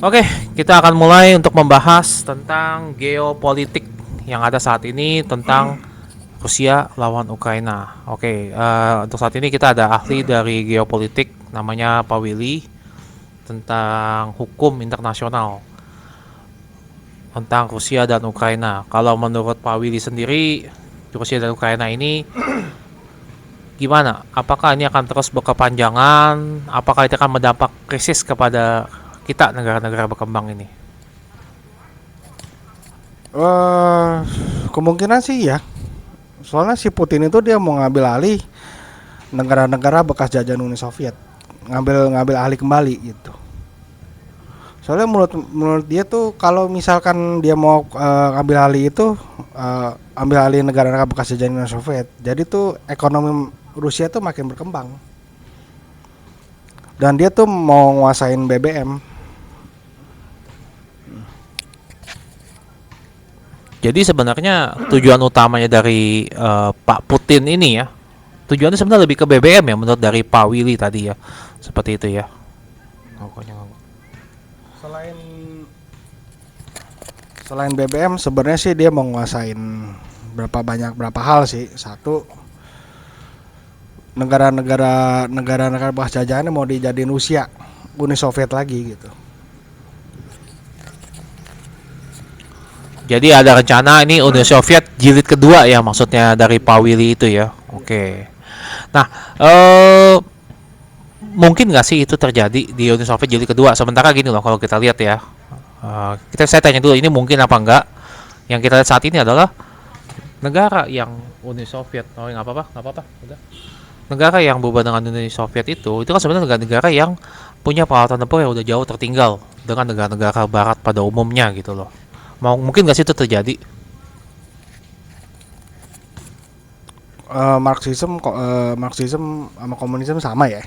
Oke, kita akan mulai untuk membahas tentang geopolitik yang ada saat ini tentang Rusia lawan Ukraina. Oke, untuk saat ini kita ada ahli dari geopolitik namanya Pak Willy tentang hukum internasional tentang Rusia dan Ukraina. Kalau menurut Pak Willy sendiri, Rusia dan Ukraina ini gimana? Apakah ini akan terus berkepanjangan? Apakah itu akan berdampak krisis kepada kita negara-negara berkembang ini? eh Kemungkinan sih ya. Soalnya si Putin itu dia mau ngambil alih negara-negara bekas jajahan Uni Soviet, ngambil ngambil alih kembali gitu. Soalnya menurut menurut dia tuh kalau misalkan dia mau ngambil alih itu, ambil alih negara-negara bekas jajahan Uni Soviet, jadi tuh ekonomi Rusia tuh makin berkembang dan dia tuh mau nguasain BBM. Jadi sebenarnya tujuan utamanya dari Pak Putin ini ya, tujuannya sebenarnya lebih ke BBM ya menurut dari Pak Willy tadi ya, seperti itu ya. Pokoknya Selain selain BBM sebenarnya sih dia mau nguasain berapa hal sih. Satu, negara-negara bekas jajahannya mau dijadiin Rusia, Uni Soviet lagi gitu. Jadi ada rencana ini Uni Soviet jilid kedua ya maksudnya dari Pak Willy itu ya. Oke. Nah, mungkin nggak sih itu terjadi di Uni Soviet jilid kedua? Sementara gini loh kalau kita lihat ya. Saya tanya dulu ini mungkin apa enggak? Yang kita lihat saat ini adalah negara yang Uni Soviet. Oh, nggak apa-apa, nggak apa-apa. Udah. Negara yang berubah dengan Uni Soviet itu kan sebenarnya negara-negara yang punya peralatan tempur yang udah jauh tertinggal dengan negara-negara Barat pada umumnya gitu loh. Mau mungkin nggak sih itu terjadi? Marxisme sama komunisme sama ya.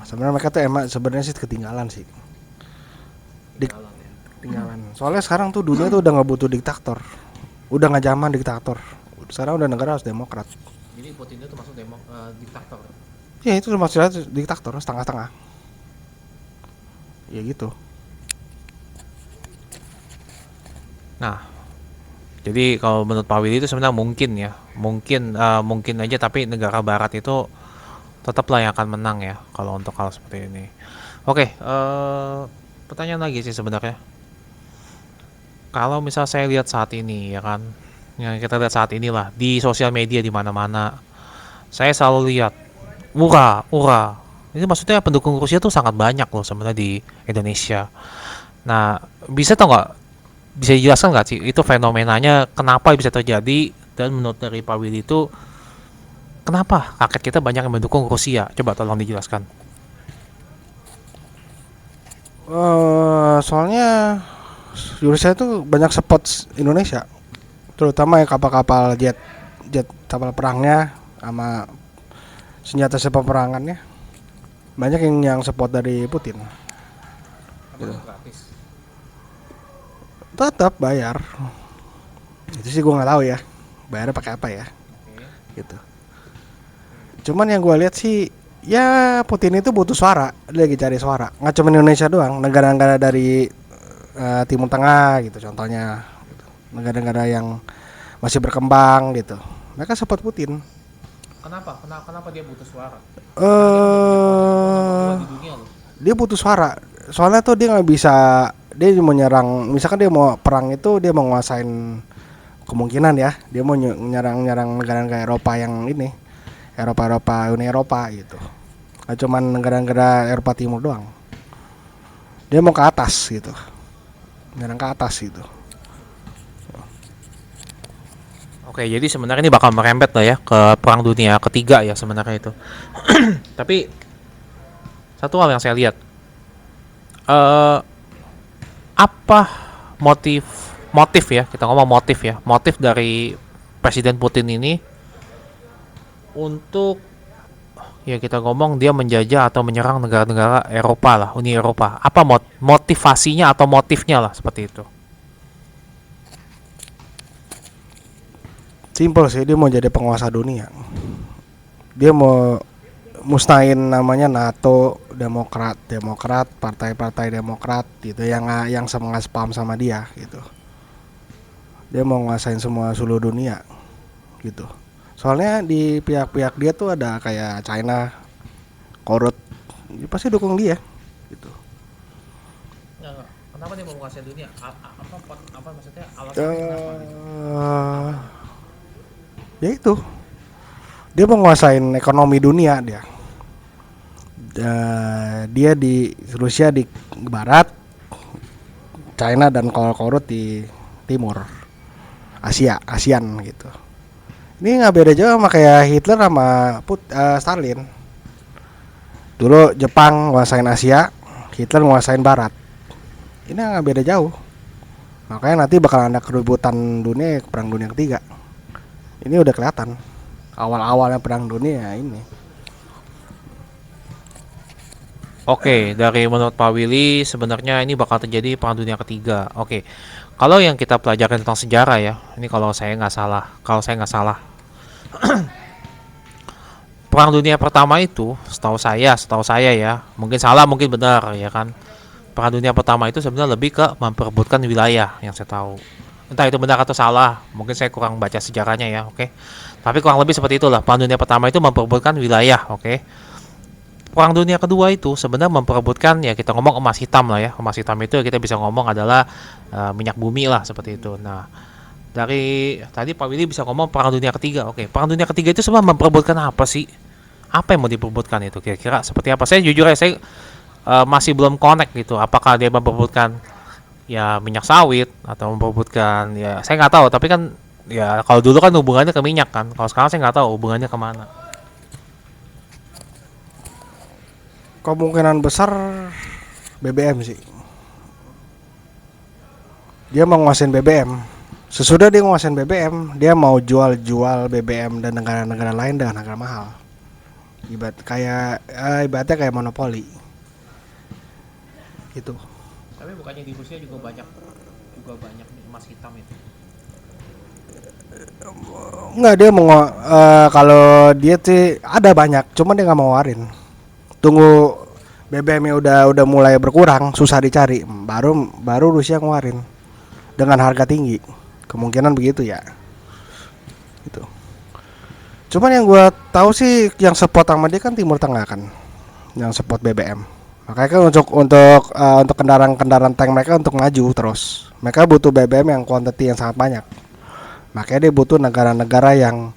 Sebenarnya mereka tuh emang sebenarnya sih ketinggalan sih. Ketinggalan. Soalnya sekarang tuh dunia tuh udah nggak butuh diktator, udah nggak zaman diktator. Sekarang udah negara harus demokrat. Jadi Putin itu masuk diktator. Ya itu maksudnya diktator setengah-setengah. Ya gitu. Nah, jadi kalau menurut Pak Willy itu sebenarnya mungkin ya, mungkin aja tapi negara Barat itu tetaplah yang akan menang ya kalau untuk hal seperti ini. Oke, pertanyaan lagi sih sebenarnya. Kalau misal saya lihat saat ini ya kan, yang kita lihat saat inilah di sosial media di mana-mana, saya selalu lihat ura, ura. Ini maksudnya pendukung Rusia tuh sangat banyak loh sebenarnya di Indonesia. Nah, bisa tau nggak, bisa dijelaskan nggak sih itu fenomenanya kenapa bisa terjadi dan menurut dari Pak Willy itu kenapa rakyat kita banyak yang mendukung Rusia? Coba tolong dijelaskan. Soalnya Rusia itu banyak support Indonesia, terutama yang kapal-kapal jet kapal perangnya sama senjata peperangannya banyak yang support dari Putin. Gitu. Tetap bayar. Itu sih gue nggak tahu ya. Bayarnya pakai apa ya? Gitu. Cuman yang gue lihat sih ya Putin itu butuh suara. Dia lagi cari suara. Nggak cuma Indonesia doang, negara-negara dari Timur Tengah gitu contohnya. Gitu. Negara-negara yang masih berkembang gitu. Mereka support Putin. Kenapa dia butuh suara? Eh dia butuh suara. Soalnya tuh dia nggak bisa, dia mau nyerang, misalkan dia mau perang itu dia mau nguasain, kemungkinan ya dia mau nyerang negara-negara Eropa yang ini, Uni Eropa gitu. Gak cuman negara-negara Eropa Timur doang, dia mau ke atas gitu, nyerang ke atas gitu. Oke, jadi sebenarnya ini bakal merembet lah ya ke perang dunia ketiga ya sebenarnya itu. Tapi satu hal yang saya lihat, eh apa motif motif ya kita ngomong motif dari Presiden Putin ini untuk ya kita ngomong dia menjajah atau menyerang negara-negara Eropa lah, Uni Eropa. Apa motivasinya atau motifnya lah seperti itu? Simple sih, dia mau jadi penguasa dunia. Dia mau musnahin namanya NATO, Demokrat, partai-partai Demokrat gitu yang sama spam sama dia gitu. Dia mau nguasain semua seluruh dunia gitu. Soalnya di pihak-pihak dia tuh ada kayak China, Korut, dia pasti dukung dia gitu. Nggak. Kenapa dia mau menguasai dunia? Apa maksudnya alasannya kenapa gitu? Eh, Ya itu, dia mau nguasain ekonomi dunia dia. Dia di Rusia di barat, China dan Korut di timur, ASEAN gitu. Ini nggak beda jauh sama kayak Hitler sama Stalin. Dulu Jepang nguasain Asia, Hitler nguasain Barat. Ini nggak beda jauh. Makanya nanti bakal ada keributan dunia, perang dunia ketiga. Ini udah kelihatan. Awal-awalnya perang dunia ini. Oke, dari menurut Pak Willy sebenarnya ini bakal terjadi perang dunia ketiga. Oke, kalau yang kita pelajari tentang sejarah ya, ini kalau saya nggak salah, perang dunia pertama itu, setahu saya ya, mungkin salah, mungkin benar ya kan. Perang dunia pertama itu sebenarnya lebih ke memperebutkan wilayah yang saya tahu. Entah itu benar atau salah, mungkin saya kurang baca sejarahnya ya, oke. Tapi kurang lebih seperti itulah. Perang dunia pertama itu memperebutkan wilayah, oke. Perang dunia kedua itu sebenarnya memperebutkan ya kita ngomong emas hitam lah ya. Emas hitam itu kita bisa ngomong adalah minyak bumi lah seperti itu. Nah, dari tadi Pak Willy bisa ngomong perang dunia ketiga. Oke, perang dunia ketiga itu sebenarnya memperebutkan apa sih? Apa yang mau diperebutkan itu kira-kira seperti apa? Saya jujur ya saya masih belum connect gitu. Apakah dia memperebutkan ya minyak sawit atau memperebutkan ya saya nggak tahu. Tapi kan ya kalau dulu kan hubungannya ke minyak kan. Kalau sekarang saya nggak tahu hubungannya kemana. Kemungkinan besar BBM sih. Dia mau nguasain BBM. Sesudah dia nguasain BBM, dia mau jual-jual BBM dan negara-negara lain dengan harga mahal. Ibaratnya kayak monopoli. Gitu. Tapi bukannya di Rusia juga banyak emas hitam itu. Enggak, dia mau kalau dia sih ada banyak, cuman dia nggak mau ngeluarin. Tunggu BBM-nya udah mulai berkurang, susah dicari, baru Rusia ngeluarin dengan harga tinggi. Kemungkinan begitu ya. Gitu. Cuman yang gue tahu sih yang support sama dia kan Timur Tengah kan, yang support BBM. Makanya kan untuk kendaraan tank mereka untuk maju terus. Mereka butuh BBM yang quantity yang sangat banyak. Makanya dia butuh negara-negara yang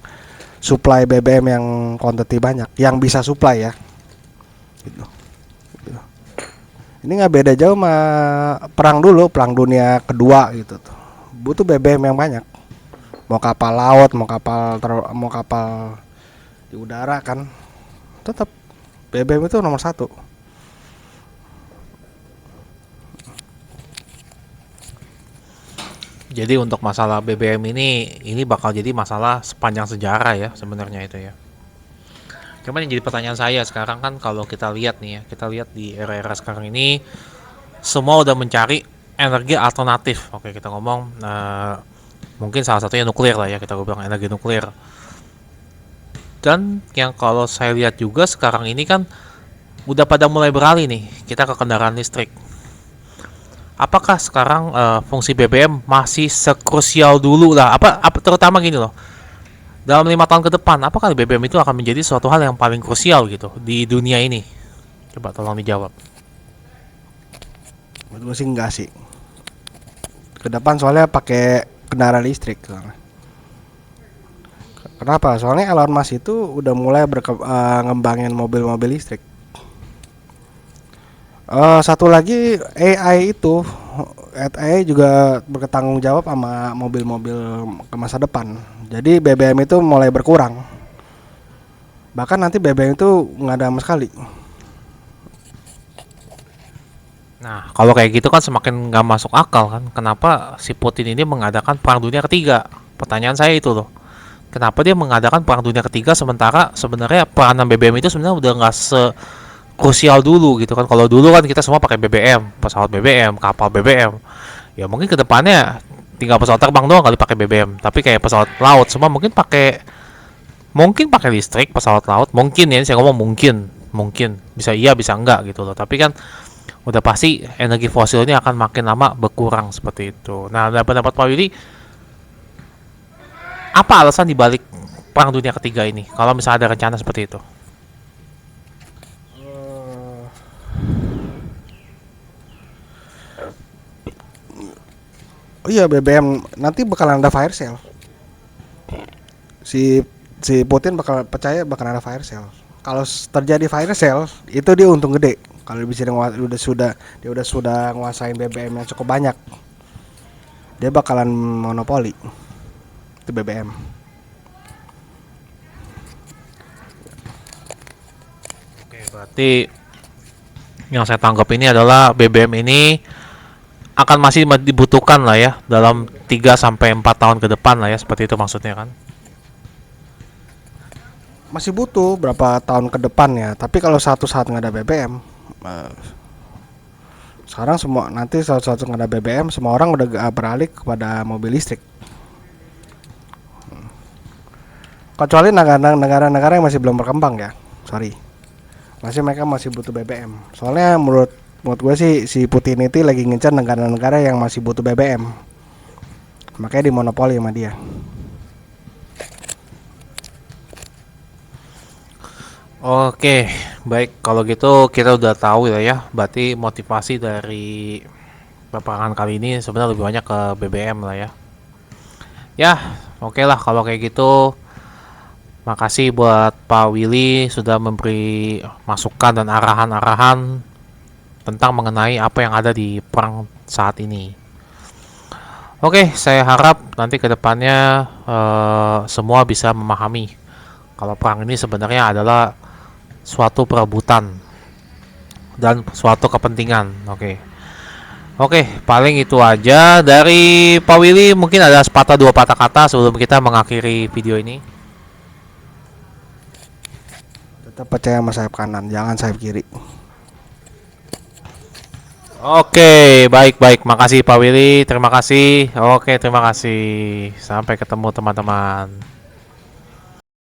supply BBM yang quantity banyak, yang bisa supply ya. Gitu. Ini nggak beda jauh sama perang dunia kedua gitu tuh. Butuh BBM yang banyak. Mau kapal laut, mau kapal di udara kan, tetap BBM itu nomor satu. Jadi untuk masalah BBM ini bakal jadi masalah sepanjang sejarah ya sebenarnya itu ya. Cuman yang jadi pertanyaan saya sekarang kan kalau kita lihat nih ya, kita lihat di era-era sekarang ini semua udah mencari energi alternatif. Oke, kita ngomong mungkin salah satunya nuklir lah ya, kita bilang energi nuklir. Dan yang kalau saya lihat juga sekarang ini kan udah pada mulai beralih nih kita ke kendaraan listrik. Apakah sekarang fungsi BBM masih sekrusial dulu lah? Apa terutama gini loh. Dalam 5 tahun ke depan, apakah BBM itu akan menjadi suatu hal yang paling krusial gitu di dunia ini? Coba tolong dijawab. Menurut gue sih enggak sih. Ke depan soalnya pakai kendaraan listrik. Kenapa? Soalnya Elon Musk itu udah mulai ngembangin mobil-mobil listrik. Satu lagi AI itu, AI juga bertanggung jawab sama mobil-mobil ke masa depan. Jadi BBM itu mulai berkurang. Bahkan nanti BBM itu nggak ada sama sekali. Nah, kalau kayak gitu kan semakin nggak masuk akal kan. Kenapa si Putin ini mengadakan perang dunia ketiga? Pertanyaan saya itu loh. Kenapa dia mengadakan perang dunia ketiga sementara sebenarnya peranan BBM itu sebenarnya udah nggak krusial dulu gitu kan. Kalau dulu kan kita semua pakai BBM, pesawat BBM, kapal BBM. Ya mungkin kedepannya tinggal pesawat terbang doang kali pakai BBM. Tapi kayak pesawat laut semua mungkin pakai Mungkin pakai listrik pesawat laut, mungkin ya, saya ngomong mungkin, mungkin bisa iya bisa enggak gitu loh. Tapi kan udah pasti energi fosil ini akan makin lama berkurang seperti itu. Nah, dari pendapat Pak Willy, apa alasan dibalik Perang Dunia Ketiga ini? Kalau misalnya ada rencana seperti itu. Oh iya, BBM nanti bakalan ada fire sale. Si si Putin bakal percaya bakal ada fire sale. Kalau terjadi fire sale, itu dia untung gede. Kalau bisa dia udah sudah nguasain BBM yang cukup banyak, dia bakalan monopoli itu BBM. Oke, berarti yang saya tangkap ini adalah BBM ini akan masih dibutuhkan lah ya dalam 3 sampai 4 tahun ke depan lah ya, seperti itu maksudnya kan. Masih butuh berapa tahun ke depan ya. Tapi kalau satu saat nggak ada BBM, sekarang semua nanti satu nggak ada BBM, semua orang udah beralih kepada mobil listrik. Kecuali negara-negara yang masih belum berkembang ya, sorry, mereka masih butuh BBM. Soalnya menurut gue sih si Putin itu lagi ngincar negara-negara yang masih butuh BBM, makanya dimonopoli sama dia. Oke, baik kalau gitu kita udah tahu ya, berarti motivasi dari peperangan kali ini sebenarnya lebih banyak ke BBM lah ya. Ya, oke lah kalau kayak gitu. Makasih buat Pak Willy sudah memberi masukan dan arahan-arahan tentang mengenai apa yang ada di perang saat ini. Oke, saya harap nanti ke depannya semua bisa memahami kalau perang ini sebenarnya adalah suatu perebutan dan suatu kepentingan. Oke, paling itu aja dari Pak Willy. Mungkin ada sepatah dua patah kata sebelum kita mengakhiri video ini. Tetap percaya sama sayap kanan, jangan sayap kiri. Oke, baik-baik. Makasih Pak Willy, terima kasih. Oke, terima kasih. Sampai ketemu teman-teman.